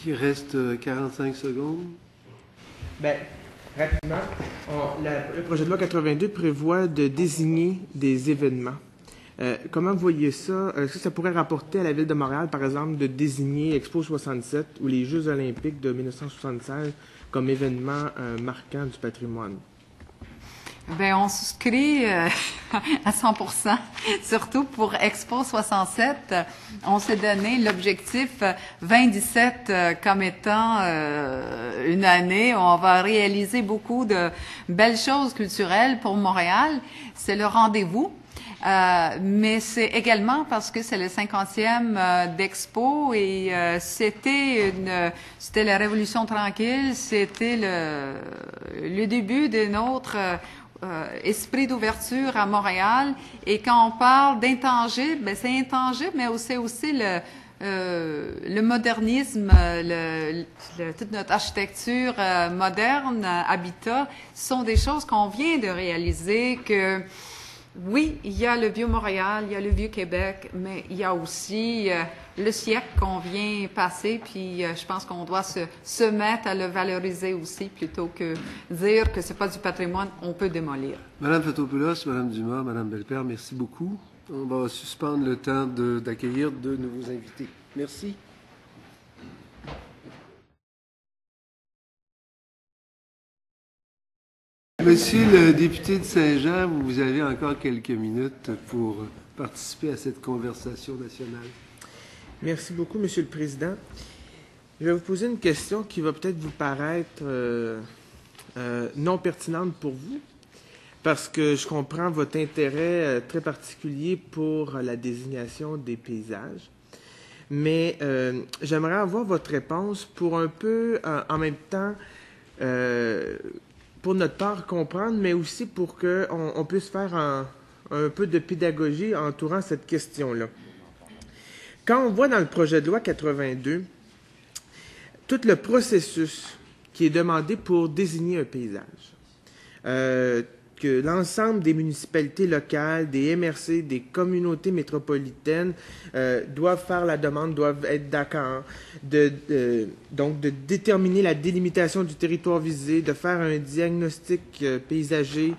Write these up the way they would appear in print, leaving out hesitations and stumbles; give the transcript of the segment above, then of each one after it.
Il reste 45 secondes. Bien, rapidement, le projet de loi 82 prévoit de désigner des événements. Comment vous voyez ça? Est-ce que ça pourrait rapporter à la Ville de Montréal, par exemple, de désigner Expo 67 ou les Jeux olympiques de 1976 comme événement marquant du patrimoine? Bien, on souscrit à 100%, surtout pour Expo 67. On s'est donné l'objectif 2017 comme étant une année où on va réaliser beaucoup de belles choses culturelles pour Montréal. C'est le rendez-vous. Mais c'est également parce que c'est le 50e d'Expo et c'était la Révolution tranquille, c'était le début de notre esprit d'ouverture à Montréal. Et quand on parle d'intangible, ben c'est intangible, mais c'est aussi le modernisme, toute notre architecture moderne, habitat, sont des choses qu'on vient de réaliser que oui, il y a le Vieux-Montréal, il y a le Vieux-Québec, mais il y a aussi le siècle qu'on vient passer, puis je pense qu'on doit se mettre à le valoriser aussi, plutôt que dire que c'est pas du patrimoine, on peut démolir. Madame Fatopoulos, Madame Dumas, Madame Belpère, merci beaucoup. On va suspendre le temps d'accueillir de nouveaux invités. Merci. Monsieur le député de Saint-Jean, vous avez encore quelques minutes pour participer à cette conversation nationale. Merci beaucoup, Monsieur le Président. Je vais vous poser une question qui va peut-être vous paraître non pertinente pour vous, parce que je comprends votre intérêt très particulier pour la désignation des paysages. Mais j'aimerais avoir votre réponse pour un peu, en même temps, pour notre part comprendre, mais aussi pour qu'on puisse faire un peu de pédagogie entourant cette question-là. Quand on voit dans le projet de loi 82 tout le processus qui est demandé pour désigner un paysage, que l'ensemble des municipalités locales, des MRC, des communautés métropolitaines doivent faire la demande, doivent être d'accord, donc de déterminer la délimitation du territoire visé, de faire un diagnostic paysager,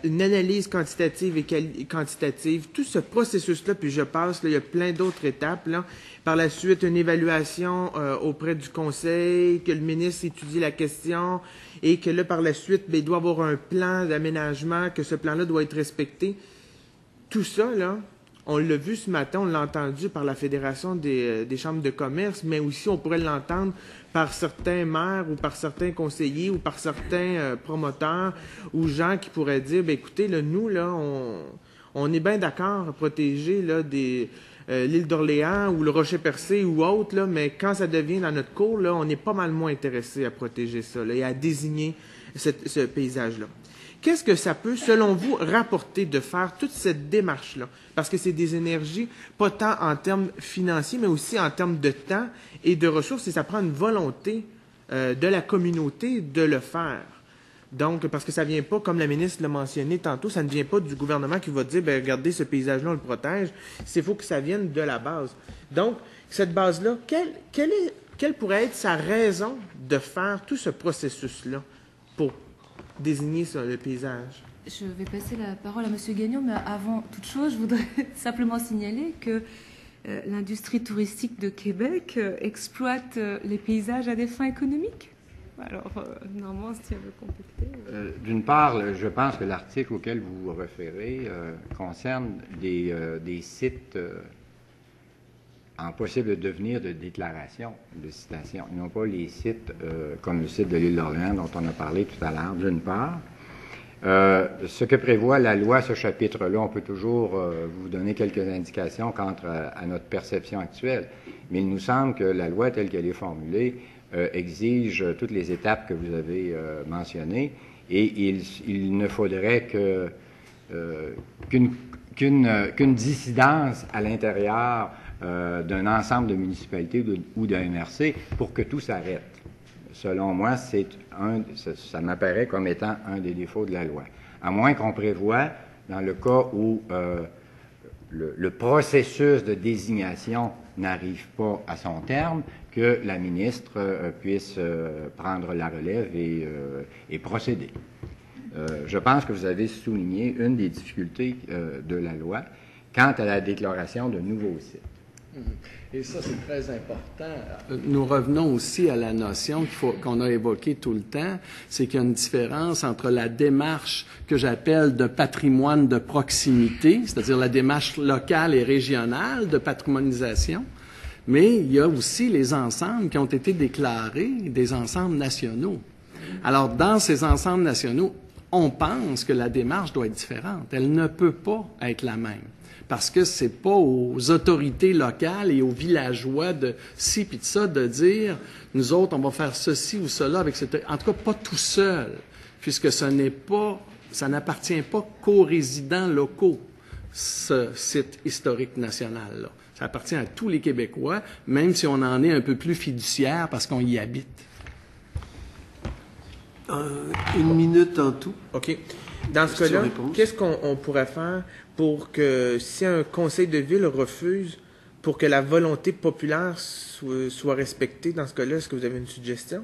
une analyse quantitative et quantitative, tout ce processus-là, puis je passe, là, il y a plein d'autres étapes, là. Par la suite, une évaluation auprès du conseil, que le ministre étudie la question et que là, par la suite, il doit y avoir un plan d'aménagement, que ce plan-là doit être respecté. Tout ça, là, on l'a vu ce matin, on l'a entendu par la Fédération des chambres de commerce, mais aussi on pourrait l'entendre par certains maires ou par certains conseillers ou par certains promoteurs ou gens qui pourraient dire, bien, écoutez, là, nous, là, on est bien d'accord à protéger là, l'île d'Orléans ou le Rocher-Percé ou autre, là, mais quand ça devient dans notre cour, là, on est pas mal moins intéressé à protéger ça là, et à désigner ce paysage-là. Qu'est-ce que ça peut, selon vous, rapporter de faire toute cette démarche-là? Parce que c'est des énergies, pas tant en termes financiers, mais aussi en termes de temps et de ressources, et ça prend une volonté de la communauté de le faire. Donc, parce que ça ne vient pas, comme la ministre l'a mentionné tantôt, ça ne vient pas du gouvernement qui va dire, bien, regardez, ce paysage-là, on le protège. Il faut que ça vienne de la base. Donc, cette base-là, quelle pourrait être sa raison de faire tout ce processus-là pour désigner le paysage? Je vais passer la parole à M. Gagnon, mais avant toute chose, je voudrais simplement signaler que l'industrie touristique de Québec exploite les paysages à des fins économiques. Alors, normalement, si on veut compléter... D'une part, je pense que l'article auquel vous vous référez concerne des sites en possible devenir de déclaration de citation, non pas les sites comme le site de l'île d'Orléans dont on a parlé tout à l'heure, d'une part. Ce que prévoit la loi, ce chapitre-là, on peut toujours vous donner quelques indications quant à notre perception actuelle, mais il nous semble que la loi telle qu'elle est formulée exige toutes les étapes que vous avez mentionnées, et il ne faudrait qu'une dissidence à l'intérieur d'un ensemble de municipalités ou d'un MRC pour que tout s'arrête. Selon moi, ça m'apparaît comme étant un des défauts de la loi. À moins qu'on prévoie, dans le cas où le processus de désignation n'arrive pas à son terme, que la ministre puisse prendre la relève et procéder. Je pense que vous avez souligné une des difficultés de la loi quant à la déclaration de nouveaux sites. Et ça, c'est très important. Nous revenons aussi à la notion qu'on a évoquée tout le temps, c'est qu'il y a une différence entre la démarche que j'appelle de patrimoine de proximité, c'est-à-dire la démarche locale et régionale de patrimonisation, mais il y a aussi les ensembles qui ont été déclarés des ensembles nationaux. Alors, dans ces ensembles nationaux, on pense que la démarche doit être différente. Elle ne peut pas être la même. Parce que c'est pas aux autorités locales et aux villageois de ci puis de ça de dire, nous autres, on va faire ceci ou cela avec cette... En tout cas, pas tout seul, puisque ça n'appartient pas qu'aux résidents locaux, ce site historique national-là. Ça appartient à tous les Québécois, même si on en est un peu plus fiduciaire parce qu'on y habite. 1 minute en tout. OK. Dans ce cas-là, qu'est-ce qu'on pourrait faire pour que, si un conseil de ville refuse, pour que la volonté populaire soit respectée, dans ce cas-là, est-ce que vous avez une suggestion?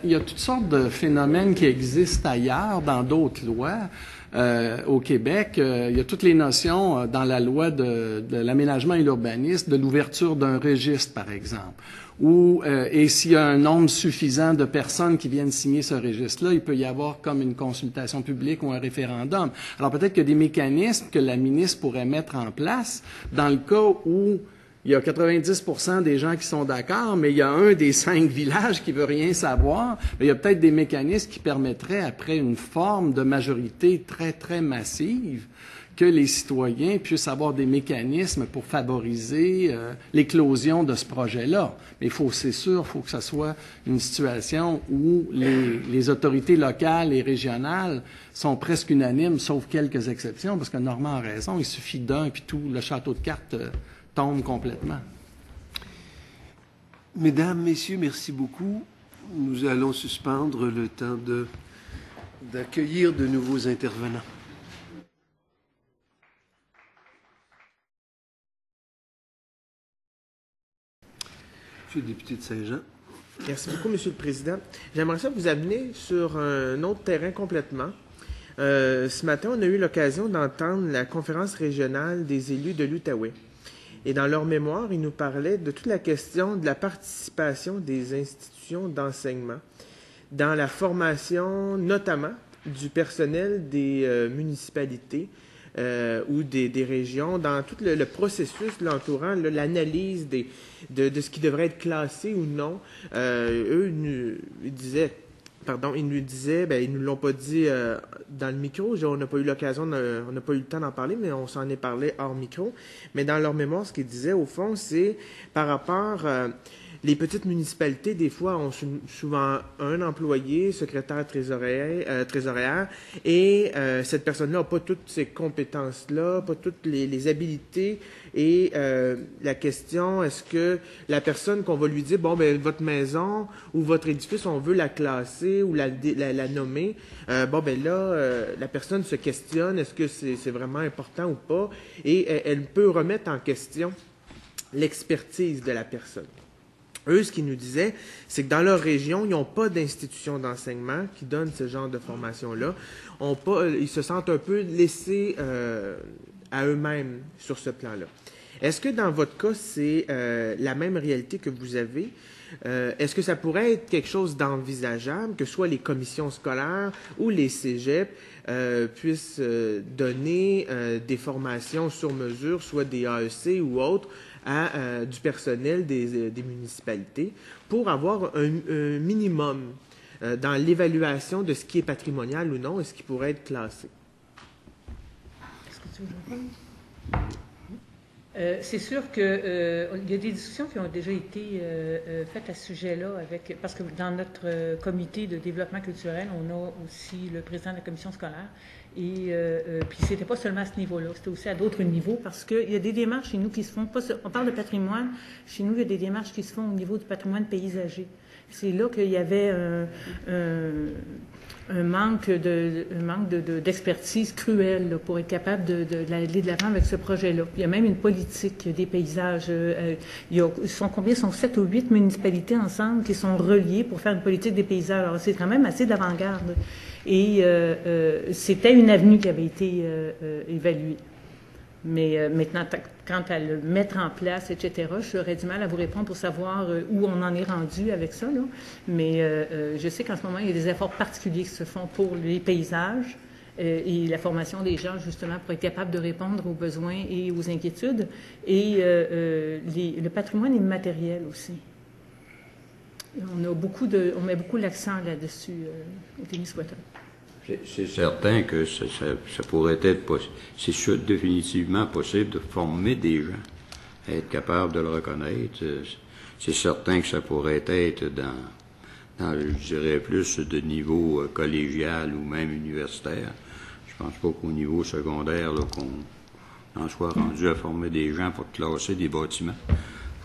Il y a toutes sortes de phénomènes qui existent ailleurs, dans d'autres lois. Au Québec, il y a toutes les notions dans la loi de l'aménagement et l'urbanisme, de l'ouverture d'un registre, par exemple. Et s'il y a un nombre suffisant de personnes qui viennent signer ce registre-là, il peut y avoir comme une consultation publique ou un référendum. Alors peut-être qu'il y a des mécanismes que la ministre pourrait mettre en place dans le cas où il y a 90% des gens qui sont d'accord, mais il y a un des 5 villages qui veut rien savoir. Mais il y a peut-être des mécanismes qui permettraient, après une forme de majorité très, très massive, que les citoyens puissent avoir des mécanismes pour favoriser l'éclosion de ce projet-là. Mais c'est sûr, il faut que ce soit une situation où les autorités locales et régionales sont presque unanimes, sauf quelques exceptions, parce que Normand a raison, il suffit d'un, puis tout le château de cartes tombe complètement. Mesdames, Messieurs, merci beaucoup. Nous allons suspendre le temps d'accueillir de nouveaux intervenants. Monsieur le député de Saint-Jean. Merci beaucoup, Monsieur le Président. J'aimerais ça vous amener sur un autre terrain complètement. Ce matin, on a eu l'occasion d'entendre la conférence régionale des élus de l'Outaouais. Et dans leur mémoire, ils nous parlaient de toute la question de la participation des institutions d'enseignement dans la formation, notamment, du personnel des municipalités ou des régions, dans tout le processus l'entourant, l'analyse de ce qui devrait être classé ou non. Eux, ils disaient... Pardon, ils nous disaient, ils nous l'ont pas dit dans le micro, on n'a pas eu l'occasion, on n'a pas eu le temps d'en parler, mais on s'en est parlé hors micro. Mais dans leur mémoire, ce qu'ils disaient, au fond, c'est par rapport... les petites municipalités, des fois, ont souvent un employé, secrétaire trésorière, et cette personne-là n'a pas toutes ces compétences-là, pas toutes les habilités. Et la question, est-ce que la personne qu'on va lui dire, votre maison ou votre édifice, on veut la classer ou la nommer, la personne se questionne, est-ce que c'est vraiment important ou pas, et elle peut remettre en question l'expertise de la personne. Eux, ce qu'ils nous disaient, c'est que dans leur région, ils n'ont pas d'institution d'enseignement qui donne ce genre de formation-là. Ils se sentent un peu laissés à eux-mêmes sur ce plan-là. Est-ce que dans votre cas, c'est la même réalité que vous avez? Est-ce que ça pourrait être quelque chose d'envisageable, que soit les commissions scolaires ou les cégeps puissent donner des formations sur mesure, soit des AEC ou autres, à du personnel des municipalités pour avoir un minimum dans l'évaluation de ce qui est patrimonial ou non et ce qui pourrait être classé. Est-ce que tu veux répondre? C'est sûr qu'il y a des discussions qui ont déjà été faites à ce sujet-là, parce que dans notre comité de développement culturel, on a aussi le président de la commission scolaire. Et puis c'était pas seulement à ce niveau-là, c'était aussi à d'autres niveaux, parce qu'il y a des démarches chez nous qui se font, on parle de patrimoine, chez nous il y a des démarches qui se font au niveau du patrimoine paysager. C'est là qu'il y avait un manque d'expertise cruelle là, pour être capable d'aller de l'avant avec ce projet-là. Il y a même une politique des paysages. Ils sont 7 ou 8 municipalités ensemble qui sont reliées pour faire une politique des paysages. Alors, c'est quand même assez d'avant-garde. Et c'était une avenue qui avait été évaluée. Mais maintenant, quant à le mettre en place, etc., j'aurais du mal à vous répondre pour savoir où on en est rendu avec ça. Là. Mais je sais qu'en ce moment, il y a des efforts particuliers qui se font pour les paysages et la formation des gens, justement, pour être capable de répondre aux besoins et aux inquiétudes. Et le patrimoine immatériel aussi. On met beaucoup l'accent là-dessus au Témiscouata. C'est certain que ça pourrait être c'est définitivement possible de former des gens, être capable de le reconnaître. C'est certain que ça pourrait être dans je dirais plus de niveau collégial ou même universitaire. Je pense pas qu'au niveau secondaire là, qu'on en soit rendu à former des gens pour classer des bâtiments. Il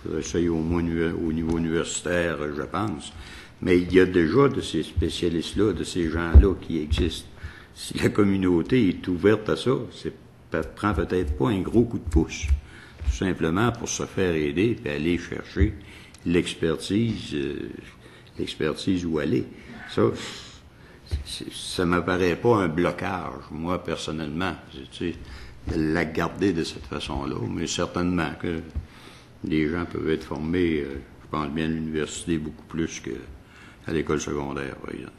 faudrait essayer au moins au niveau universitaire, je pense. Mais il y a déjà de ces spécialistes-là, de ces gens-là qui existent. Si la communauté est ouverte à ça, ça prend peut-être pas un gros coup de pouce. Tout simplement pour se faire aider et aller chercher l'expertise où aller. Ça m'apparaît pas un blocage, moi, personnellement, tu sais, de la garder de cette façon-là. Mais certainement que les gens peuvent être formés, je pense bien à l'université, beaucoup plus que à l'école secondaire, par exemple.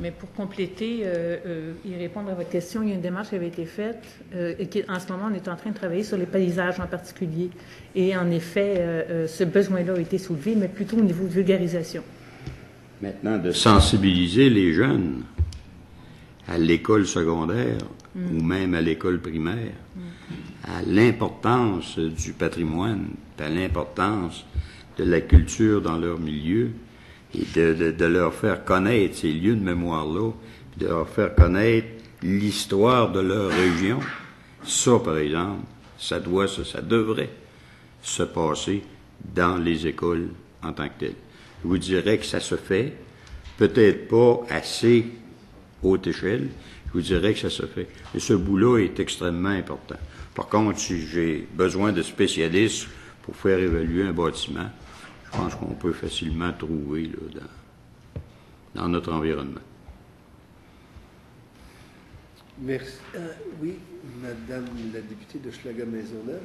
Mais pour compléter et répondre à votre question, il y a une démarche qui avait été faite et en ce moment, on est en train de travailler sur les paysages en particulier. Et en effet, ce besoin-là a été soulevé, mais plutôt au niveau de vulgarisation. Maintenant, de sensibiliser les jeunes à l'école secondaire ou même à l'école primaire à l'importance du patrimoine, à l'importance de la culture dans leur milieu et de leur faire connaître ces lieux de mémoire-là, de leur faire connaître l'histoire de leur région. Ça, par exemple, ça devrait se passer dans les écoles en tant que telles. Je vous dirais que ça se fait, peut-être pas assez haute échelle, je vous dirais que ça se fait. Mais ce bout-là est extrêmement important. Par contre, si j'ai besoin de spécialistes pour faire évaluer un bâtiment, je pense qu'on peut facilement trouver là, dans notre environnement. Merci. Oui, Madame la députée de Schlager-Maisonneuve.